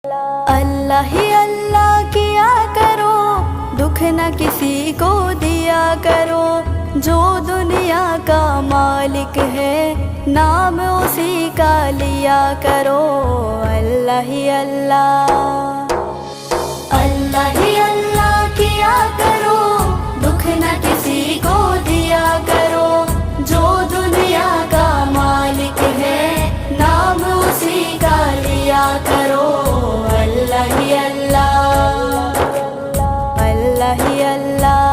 अल्लाह ही अल्लाह किया करो, दुख न किसी को दिया करो। जो दुनिया का मालिक है, नाम उसी का लिया करो। अल्लाह ही अल्लाह, अल्लाह ही अल्लाह किया करो, दुख न किसी को दिया करो। जो दुनिया का मालिक है, नाम उसी का लिया करो। अल्लाह ही अल्लाह, अल्लाह ही अल्लाह।